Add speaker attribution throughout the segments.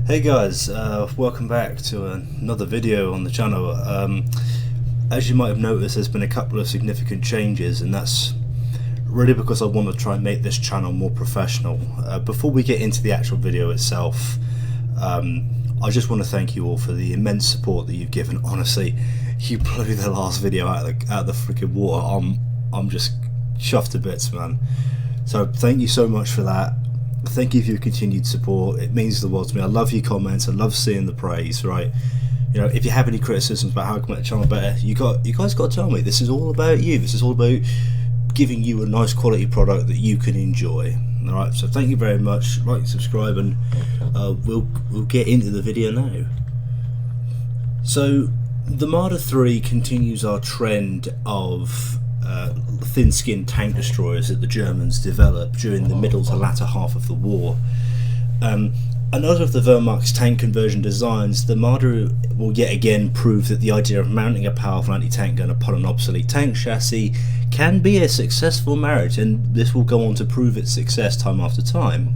Speaker 1: Hey guys, welcome back to another video on the channel. As you might have noticed, there's been a couple of significant changes, and that's really because I want to try and make this channel more professional. Before we get into the actual video itself, I just want to thank you all for the immense support that you've given. Honestly, you blew the last video out of the freaking water. I'm just chuffed to bits, man. So thank you so much for that. Thank you for your continued support. It means the world to me. I love your comments. I love seeing the praise, right? You know, if you have any criticisms about how I can make the channel better, you guys got to tell me. This is all about you. This is all about giving you a nice quality product that you can enjoy. All right, so thank you very much. Like, subscribe, and we'll get into the video now. So the Marder III continues our trend of thin-skinned tank destroyers that the Germans developed during the middle to latter half of the war. Another of the Wehrmacht's tank conversion designs, the Marder will yet again prove that the idea of mounting a powerful anti-tank gun upon an obsolete tank chassis can be a successful marriage, and this will go on to prove its success time after time.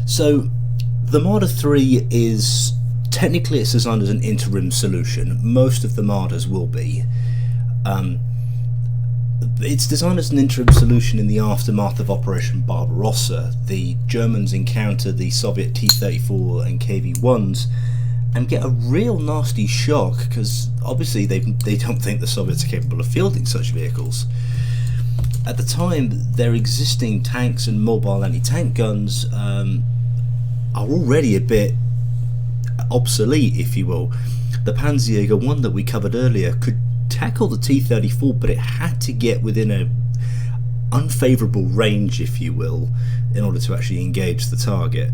Speaker 1: So the Marder III is technically it's designed as an interim solution. Most of the Marders will be. It's designed as an interim solution in the aftermath of Operation Barbarossa. The Germans encounter the Soviet T-34 and KV-1s and get a real nasty shock, because obviously they don't think the Soviets are capable of fielding such vehicles. At the time, their existing tanks and mobile anti-tank guns are already a bit obsolete, if you will. The Panzerjäger 1 that we covered earlier could tackle the T-34, but it had to get within a unfavourable range, if you will, in order to actually engage the target.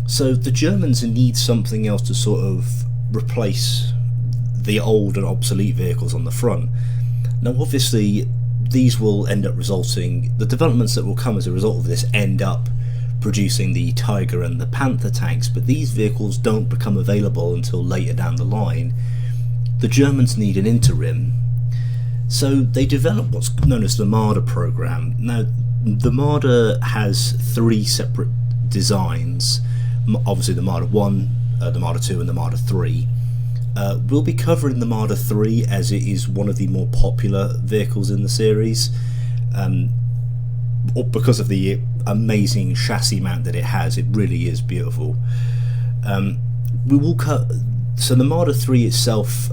Speaker 1: So the Germans need something else to sort of replace the old and obsolete vehicles on the front. Now obviously these will end up resulting, the developments that will come as a result of this end up producing the Tiger and the Panther tanks, but these vehicles don't become available until later down the line. The Germans need an interim, so they develop what's known as the Marder program. Now, the Marder has three separate designs. Obviously, the Marder 1, the Marder 2, and the Marder 3. We'll be covering the Marder 3 as it is one of the more popular vehicles in the series, because of the amazing chassis mount that it has. It really is beautiful. We will cut. So the Marder III itself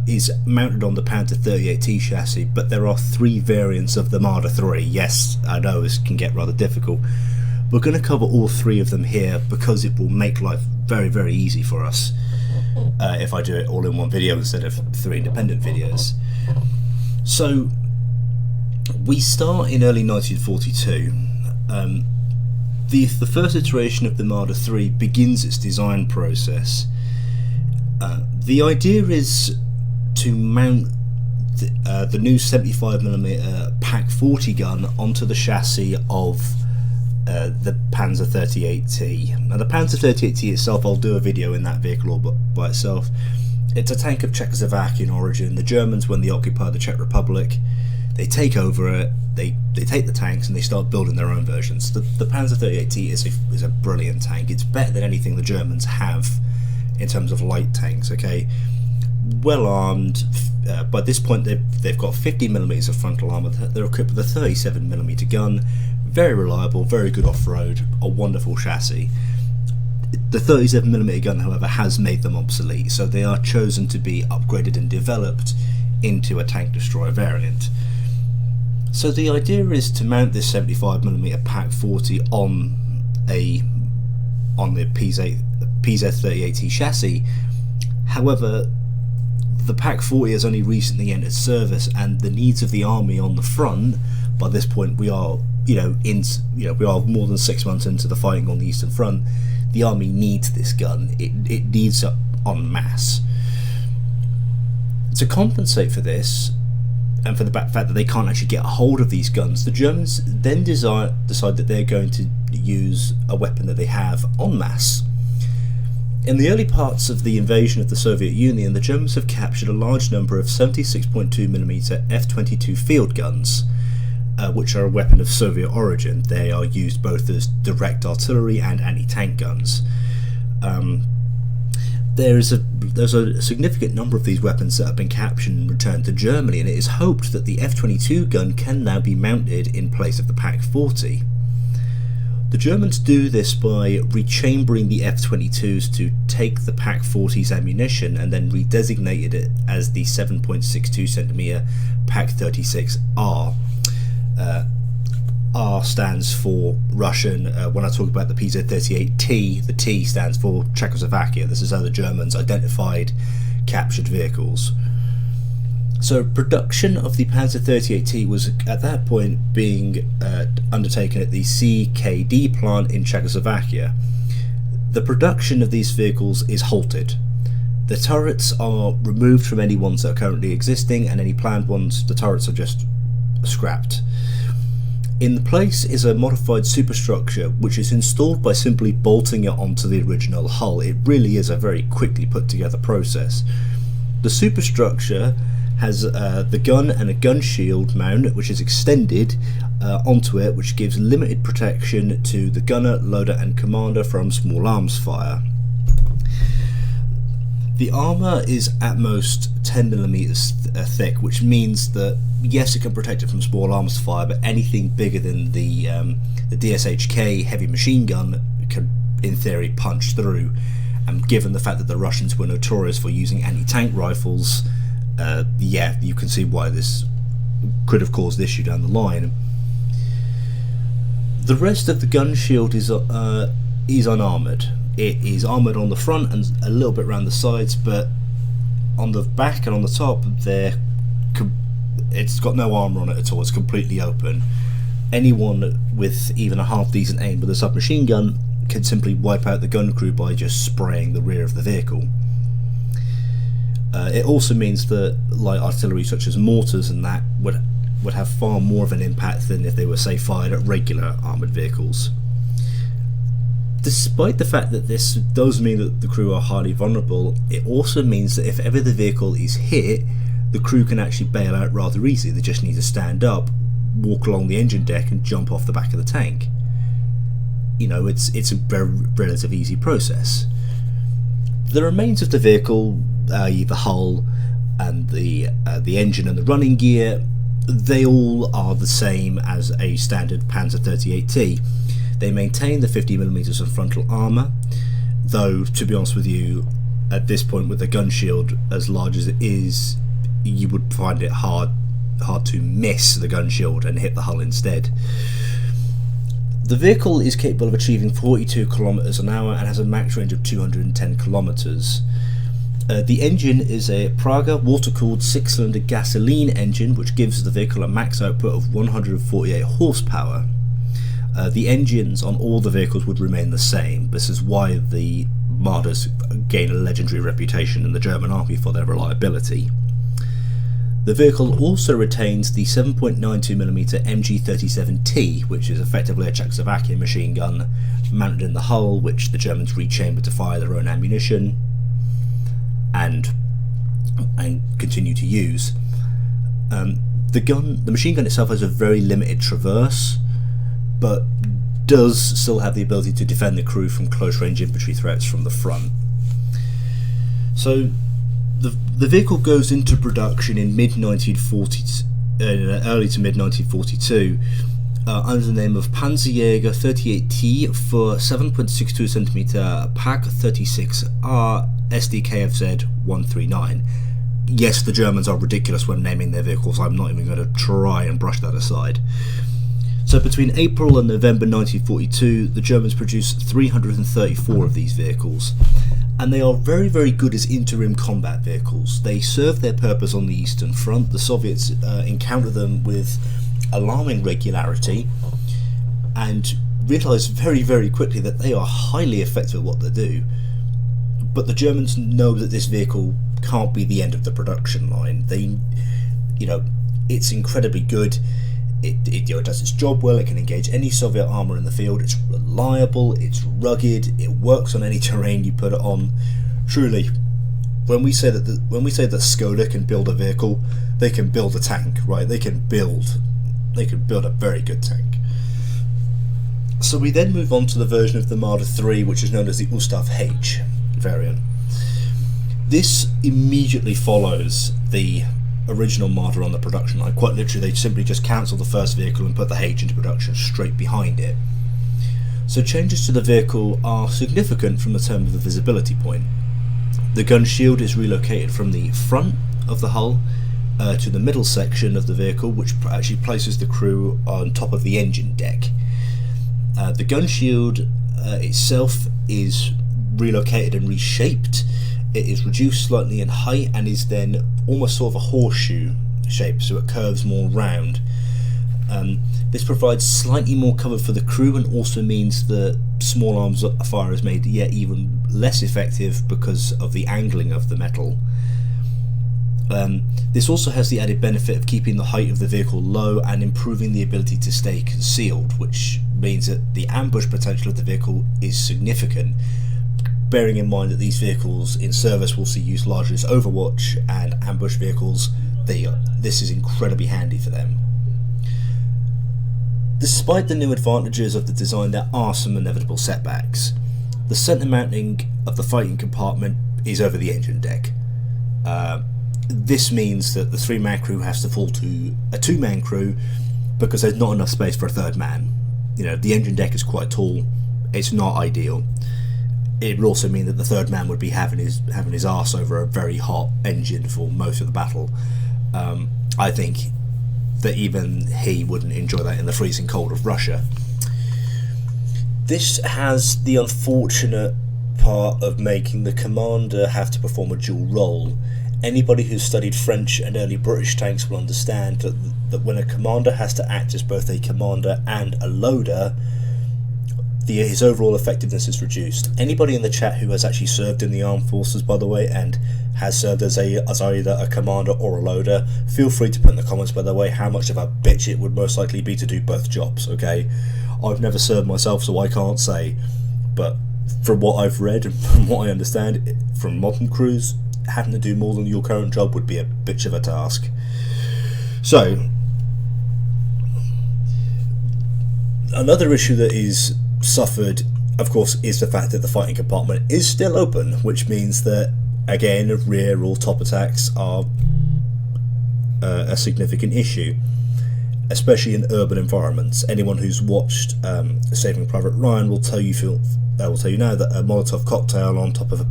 Speaker 1: is mounted on the Panther 38T chassis, but there are three variants of the Marder III. Yes, I know this can get rather difficult. We're going to cover all three of them here because it will make life very, very easy for us if I do it all in one video instead of three independent videos. So we start in early 1942. The first iteration of the Marder III begins its design process. The idea is to mount the new 75mm Pak 40 gun onto the chassis of the Panzer 38T. Now the Panzer 38T itself, I'll do a video in that vehicle all by itself. It's a tank of Czechoslovakian origin. The Germans, when they occupy the Czech Republic, they take over it, they take the tanks and they start building their own versions. The Panzer 38T is a brilliant tank. It's better than anything the Germans have in terms of light tanks. Okay, well armed. By this point they've got 50mm of frontal armour. They're equipped with a 37mm gun, very reliable, very good off-road, a wonderful chassis. The 37mm gun, however, has made them obsolete, so they are chosen to be upgraded and developed into a tank destroyer variant. So the idea is to mount this 75mm Pak 40 on the PZ-38T chassis. However, the Pak 40 has only recently entered service, and the needs of the army on the front, by this point we are we are more than 6 months into the fighting on the Eastern Front. The army needs this gun. It needs it en masse. To compensate for this, and for the fact that they can't actually get a hold of these guns, the Germans then decide that they're going to use a weapon that they have en masse. In the early parts of the invasion of the Soviet Union, the Germans have captured a large number of 76.2mm F-22 field guns, which are a weapon of Soviet origin. They are used both as direct artillery and anti-tank guns. there's a significant number of these weapons that have been captured and returned to Germany, and it is hoped that the F-22 gun can now be mounted in place of the Pak-40. The Germans do this by rechambering the F-22s to take the Pak-40's ammunition and then redesignated it as the 7.62cm Pak-36R. R stands for Russian. When I talk about the PZ-38T, the T stands for Czechoslovakia. This is how the Germans identified captured vehicles. So production of the Panzer 38T was at that point being undertaken at the CKD plant in Czechoslovakia. The production of these vehicles is halted. The turrets are removed from any ones that are currently existing, and any planned ones, the turrets are just scrapped. In the place is a modified superstructure which is installed by simply bolting it onto the original hull. It really is a very quickly put together process. The superstructure has the gun and a gun shield mount which is extended onto it, which gives limited protection to the gunner, loader and commander from small arms fire. The armour is at most 10mm thick, which means that yes, it can protect it from small arms fire, but anything bigger than the DSHK heavy machine gun can, in theory, punch through. And given the fact that the Russians were notorious for using anti-tank rifles, yeah, you can see why this could have caused issue down the line. The rest of the gun shield is unarmoured. It is armoured on the front and a little bit around the sides, but on the back and on the top, it's got no armour on it at all. It's completely open. Anyone with even a half decent aim with a submachine gun can simply wipe out the gun crew by just spraying the rear of the vehicle. It also means that light artillery such as mortars and that would have far more of an impact than if they were, say, fired at regular armoured vehicles. Despite the fact that this does mean that the crew are highly vulnerable, it also means that if ever the vehicle is hit, the crew can actually bail out rather easily. They just need to stand up, walk along the engine deck and jump off the back of the tank. You know, it's a very relatively easy process. The remains of the vehicle, the hull and the engine and the running gear, they all are the same as a standard Panzer 38T. They maintain the 50mm of frontal armour, though to be honest with you, at this point with the gun shield as large as it is, you would find it hard to miss the gun shield and hit the hull instead. The vehicle is capable of achieving 42 km an hour and has a max range of 210 km. The engine is a Praga water-cooled 6-cylinder gasoline engine which gives the vehicle a max output of 148 horsepower. The engines on all the vehicles would remain the same. This is why the Marders gain a legendary reputation in the German army for their reliability. The vehicle also retains the 7.92mm MG37T, which is effectively a Czechoslovakian machine gun mounted in the hull, which the Germans rechambered to fire their own ammunition and continue to use. The machine gun itself has a very limited traverse, but does still have the ability to defend the crew from close-range infantry threats from the front. So the vehicle goes into production in mid-1940s, early to mid-1942, under the name of Panzerjäger 38T for 7.62cm Pak-36R SdKfz 139. Yes, the Germans are ridiculous when naming their vehicles. I'm not even going to try and brush that aside. So between April and November 1942, the Germans produced 334 of these vehicles, and they are very, very good as interim combat vehicles. They serve their purpose on the Eastern Front. The Soviets encounter them with alarming regularity and realise very, very quickly that they are highly effective at what they do. But the Germans know that this vehicle can't be the end of the production line. It's incredibly good. It does its job well. It can engage any Soviet armour in the field. It's reliable, it's rugged, it works on any terrain you put it on. Truly, when we say that Skoda can build a vehicle, they can build a tank, right? They can build a very good tank. So we then move on to the version of the Marder III, which is known as the Ustav H variant. This immediately follows the original Marder on the production line. Quite literally, they simply just cancelled the first vehicle and put the H into production straight behind it. So changes to the vehicle are significant from the term of the visibility point. The gun shield is relocated from the front of the hull to the middle section of the vehicle, which actually places the crew on top of the engine deck. The gun shield itself is relocated and reshaped. It is reduced slightly in height and is then almost sort of a horseshoe shape, so it curves more round. This provides slightly more cover for the crew and also means that small arms fire is made yet even less effective because of the angling of the metal. This also has the added benefit of keeping the height of the vehicle low and improving the ability to stay concealed, which means that the ambush potential of the vehicle is significant, bearing in mind that these vehicles in service will see use largely as overwatch and ambush vehicles. This is incredibly handy for them. Despite the new advantages of the design, there are some inevitable setbacks. The centre mounting of the fighting compartment is over the engine deck. This means that the 3-man crew has to fall to a 2-man crew because there's not enough space for a 3rd man. You know, the engine deck is quite tall. It's not ideal. It would also mean that the 3rd man would be having his arse over a very hot engine for most of the battle. I think that even he wouldn't enjoy that in the freezing cold of Russia. This has the unfortunate part of making the commander have to perform a dual role. Anybody who's studied French and early British tanks will understand that when a commander has to act as both a commander and a loader, his overall effectiveness is reduced. Anybody in the chat who has actually served in the armed forces, by the way, and has served as either a commander or a loader, feel free to put in the comments, by the way, how much of a bitch it would most likely be to do both jobs, okay? I've never served myself, so I can't say, but from what I've read and from what I understand from modern crews, having to do more than your current job would be a bitch of a task. So, another issue that is suffered, of course, is the fact that the fighting compartment is still open, which means that, again, rear or top attacks are a significant issue, especially in urban environments. Anyone who's watched Saving Private Ryan will tell you now that a Molotov cocktail on top of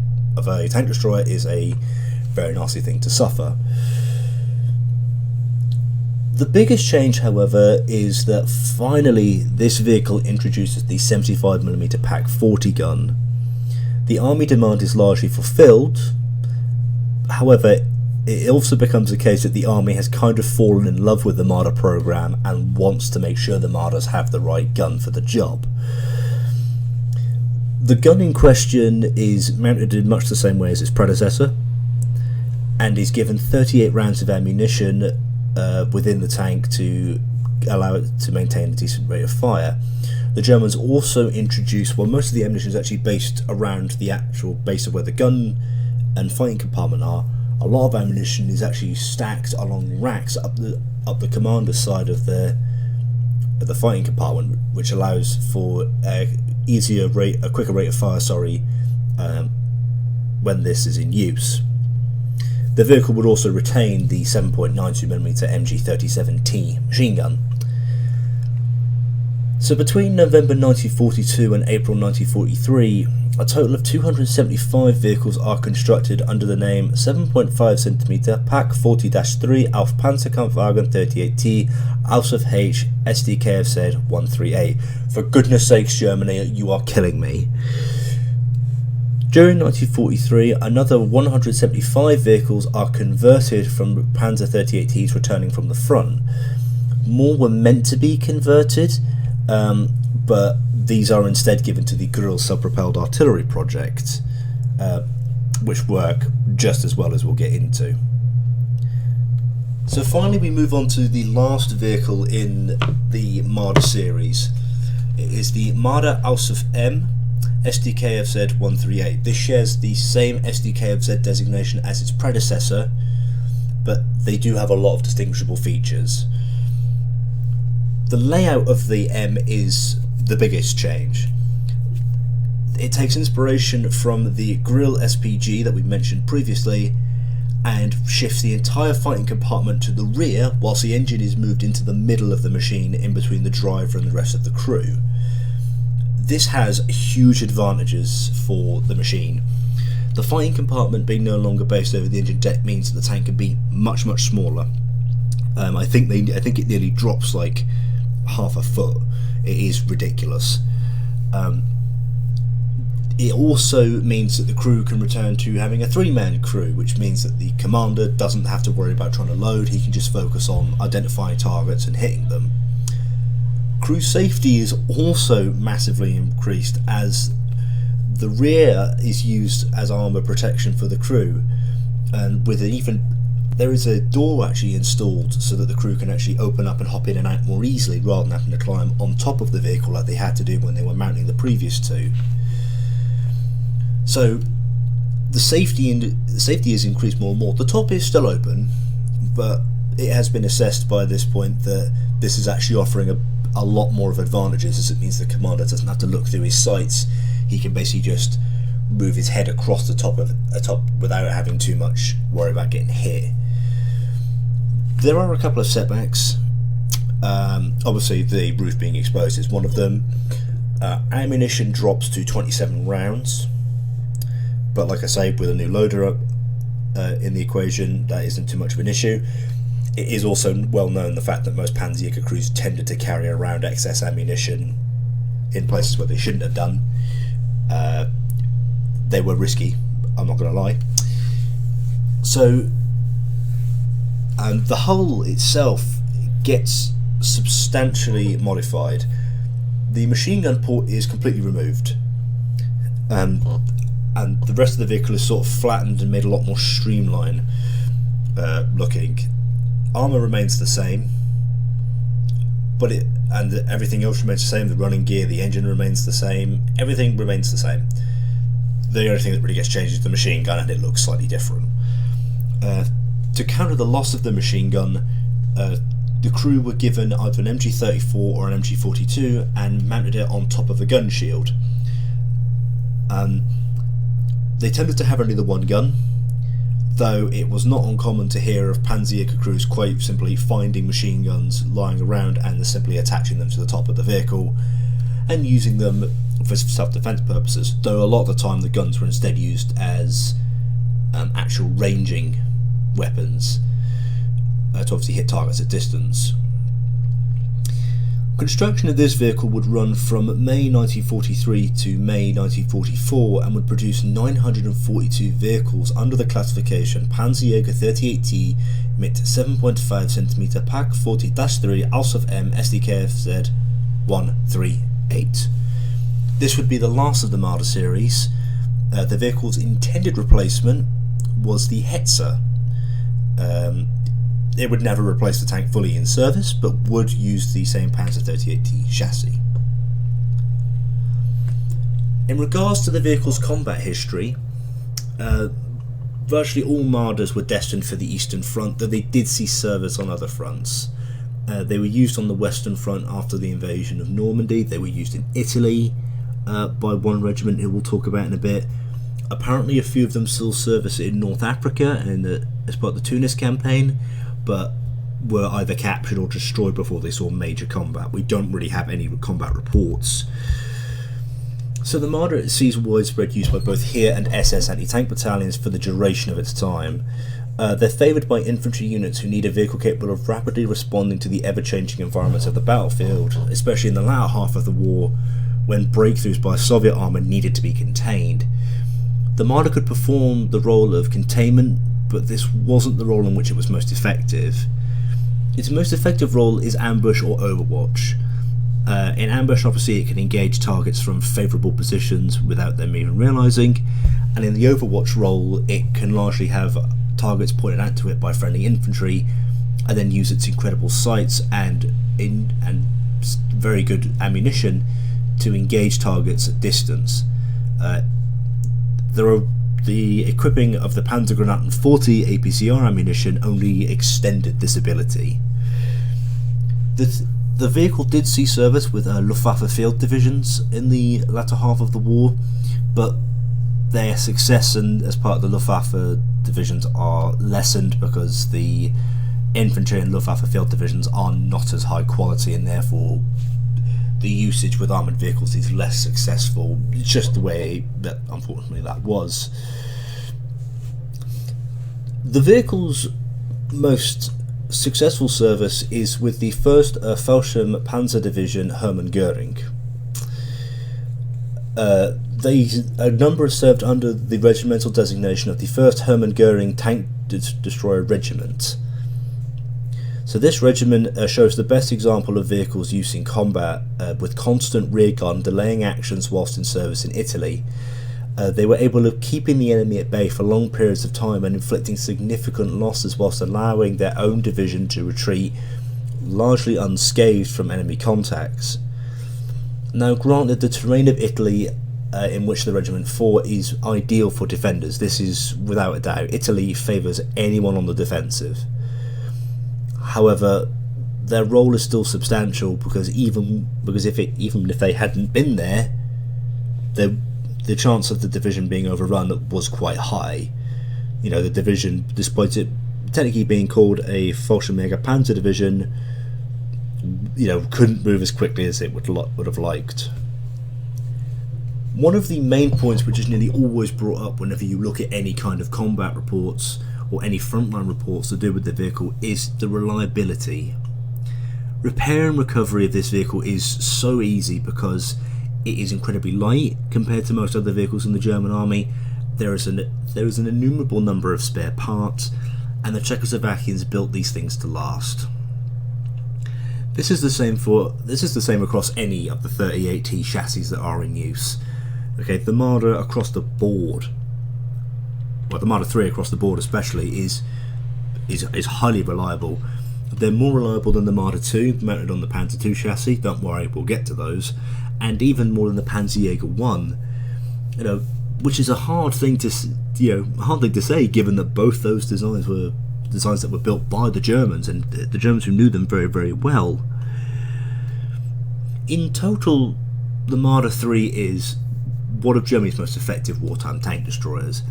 Speaker 1: a tank destroyer is a very nasty thing to suffer. The biggest change, however, is that finally this vehicle introduces the 75mm Pak 40 gun. The army demand is largely fulfilled. However, it also becomes the case that the army has kind of fallen in love with the Marder program and wants to make sure the Marders have the right gun for the job. The gun in question is mounted in much the same way as its predecessor and is given 38 rounds of ammunition within the tank to allow it to maintain a decent rate of fire. The Germans also introduced, well, most of the ammunition is actually based around the actual base of where the gun and fighting compartment are. A lot of ammunition is actually stacked along racks up the commander's side of the fighting compartment, which allows for a quicker rate of fire. When this is in use. The vehicle would also retain the 7.92mm MG37T machine gun. So between November 1942 and April 1943, a total of 275 vehicles are constructed under the name 7.5cm Pak 40-3 auf Panzerkampfwagen 38T Ausf H SdKfz 13A. For goodness sakes, Germany, you are killing me. During 1943, another 175 vehicles are converted from Panzer 38Ts returning from the front. More were meant to be converted, but these are instead given to the Grill self-propelled artillery project, which work just as well, as we'll get into. So finally we move on to the last vehicle in the Marder series. It is the Marder Ausf M SdKfz 138. This shares the same SdKfz designation as its predecessor, but they do have a lot of distinguishable features. The layout of the M is the biggest change. It takes inspiration from the Grill SPG that we mentioned previously and shifts the entire fighting compartment to the rear whilst the engine is moved into the middle of the machine in between the driver and the rest of the crew. This has huge advantages for the machine. The fighting compartment being no longer based over the engine deck means that the tank can be much smaller. I think it nearly drops like half a foot. It is ridiculous. It also means that the crew can return to having a 3-man crew, which means that the commander doesn't have to worry about trying to load. He can just focus on identifying targets and hitting them. Crew safety is also massively increased as the rear is used as armour protection for the crew, and there is a door actually installed so that the crew can actually open up and hop in and out more easily rather than having to climb on top of the vehicle like they had to do when they were mounting the previous two. So the safety is increased more and more. The top is still open, but it has been assessed by this point that this is actually offering a lot more of advantages, as it means the commander doesn't have to look through his sights. He can basically just move his head across the top without having too much worry about getting hit. There are a couple of setbacks. Obviously the roof being exposed is one of them. Ammunition drops to 27 rounds, but like I say, with a new loader up in the equation, that isn't too much of an issue. It is also well known the fact that most Panzerjäger crews tended to carry around excess ammunition in places where they shouldn't have done. They were risky, I'm not going to lie. So the hull itself gets substantially modified. The machine gun port is completely removed, and the rest of the vehicle is sort of flattened and made a lot more streamlined looking. Armour remains the same, and everything else remains the same. The running gear, the engine remains the same. Everything remains the same. The only thing that really gets changed is the machine gun, and it looks slightly different. To counter the loss of the machine gun, the crew were given either an MG34 or an MG42 and mounted it on top of a gun shield. They tended to have only the one gun, though it was not uncommon to hear of Panzerjäger crews quite simply finding machine guns lying around and simply attaching them to the top of the vehicle and using them for self-defense purposes, though a lot of the time the guns were instead used as actual ranging weapons to obviously hit targets at distance. Construction of this vehicle would run from May 1943 to May 1944 and would produce 942 vehicles under the classification Panzerjäger 38T mit 7.5 cm Pak 40-3 Ausf M SdKfz 138. This would be the last of the Marder series. The vehicle's intended replacement was the Hetzer. It would never replace the tank fully in service, but would use the same Panzer 38T chassis. In regards to the vehicle's combat history, virtually all Marders were destined for the Eastern Front, though they did see service on other fronts. They were used on the Western Front after the invasion of Normandy. They were used in Italy by one regiment who we'll talk about in a bit. Apparently a few of them still service in North Africa as part of the Tunis campaign, but were either captured or destroyed before they saw major combat. We don't really have any combat reports. So the Marder sees widespread use by both Heer and SS anti-tank battalions for the duration of its time. They're favoured by infantry units who need a vehicle capable of rapidly responding to the ever-changing environments of the battlefield, especially in the latter half of the war when breakthroughs by Soviet armour needed to be contained. The Marder could perform the role of containment, but this wasn't the role in which it was most effective. Its most effective role is ambush or overwatch. In ambush, obviously, it can engage targets from favourable positions without them even realising, and in the overwatch role, it can largely have targets pointed out to it by friendly infantry, and then use its incredible sights and very good ammunition to engage targets at distance. The equipping of the Panzergranaten 40 APCR ammunition only extended this ability. The The vehicle did see service with Luftwaffe field divisions in the latter half of the war, but their success as part of the Luftwaffe divisions are lessened because the infantry and Luftwaffe field divisions are not as high quality, and therefore the usage with armoured vehicles is less successful. It's just the way that, unfortunately, that was. The vehicle's most successful service is with the 1st Fallschirm Panzer Division Hermann Göring. A number served under the regimental designation of the 1st Hermann Göring Tank Destroyer Regiment. So this regiment shows the best example of vehicles used in combat, with constant rear guard delaying actions whilst in service in Italy. They were able to keeping the enemy at bay for long periods of time and inflicting significant losses whilst allowing their own division to retreat largely unscathed from enemy contacts. Now granted, the terrain of Italy in which the regiment fought is ideal for defenders. This is without a doubt. Italy favours anyone on the defensive. However, their role is still substantial because even if they hadn't been there, the chance of the division being overrun was quite high. You know, the division, despite it technically being called a Fallschirmjäger Panzer Division, you know, couldn't move as quickly as it would have liked. One of the main points which is nearly always brought up whenever you look at any kind of combat reports or any frontline reports to do with the vehicle is the reliability. Repair and recovery of this vehicle is so easy because it is incredibly light compared to most other vehicles in the German army. There is an innumerable number of spare parts, and the Czechoslovakians built these things to last. This is the same across any of the 38T chassis that are in use. Okay, the Marder across the board, well, the Marder III across the board especially, is highly reliable. They're more reliable than the Marder II mounted on the Panzer II chassis. Don't worry, we'll get to those. And even more than the Panzerjäger 1, you know, which is a hard thing to say, given that both those designs were designs that were built by the Germans, and the Germans who knew them very, very well. In total, the Marder III is one of Germany's most effective wartime tank destroyers.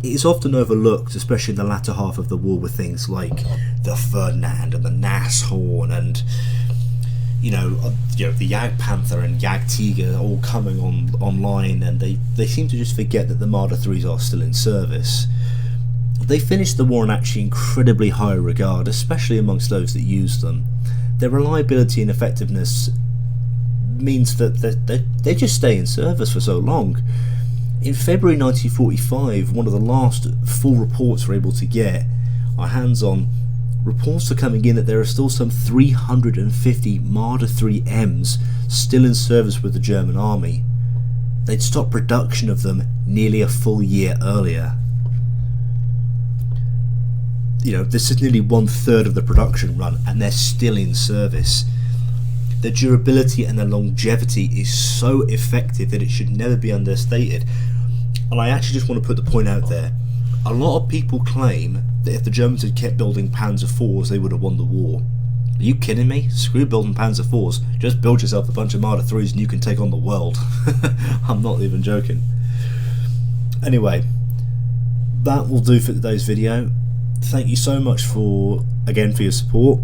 Speaker 1: It is often overlooked, especially in the latter half of the war, with things like the Ferdinand and the Nashorn and the Jagdpanther and Jagdtiger all coming online, and they seem to just forget that the Marder IIIs are still in service. They finished the war in actually incredibly high regard, especially amongst those that use them. Their reliability and effectiveness means that they just stay in service for so long. In February 1945, one of the last full reports we're able to get our hands on, reports are coming in that there are still some 350 Marder III Ms still in service with the German army. They'd stopped production of them nearly a full year earlier. You know, this is nearly 1/3 of the production run, and they're still in service. Their durability and their longevity is so effective that it should never be understated. And I actually just want to put the point out there. A lot of people claim that if the Germans had kept building Panzer IVs, they would have won the war. Are you kidding me? Screw building Panzer IVs. Just build yourself a bunch of Marder IIIs and you can take on the world. I'm not even joking. Anyway, that will do for today's video. Thank you so much for your support.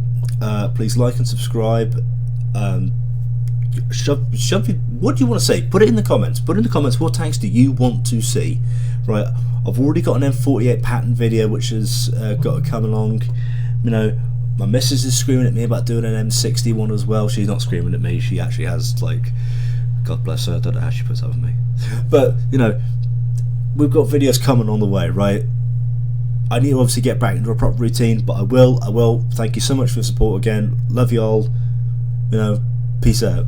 Speaker 1: Please like and subscribe. What do you want to see? Put it in the comments. Put in the comments, what tanks do you want to see? Right, I've already got an M48 pattern video which has got to come along. You know, my missus is screaming at me about doing an M60 one as well. She's not screaming at me. She actually has, like, God bless her, I don't know how she puts up with me. But, you know, we've got videos coming on the way, right? I need to obviously get back into a proper routine, but I will. Thank you so much for the support again. Love y'all. You know, peace out.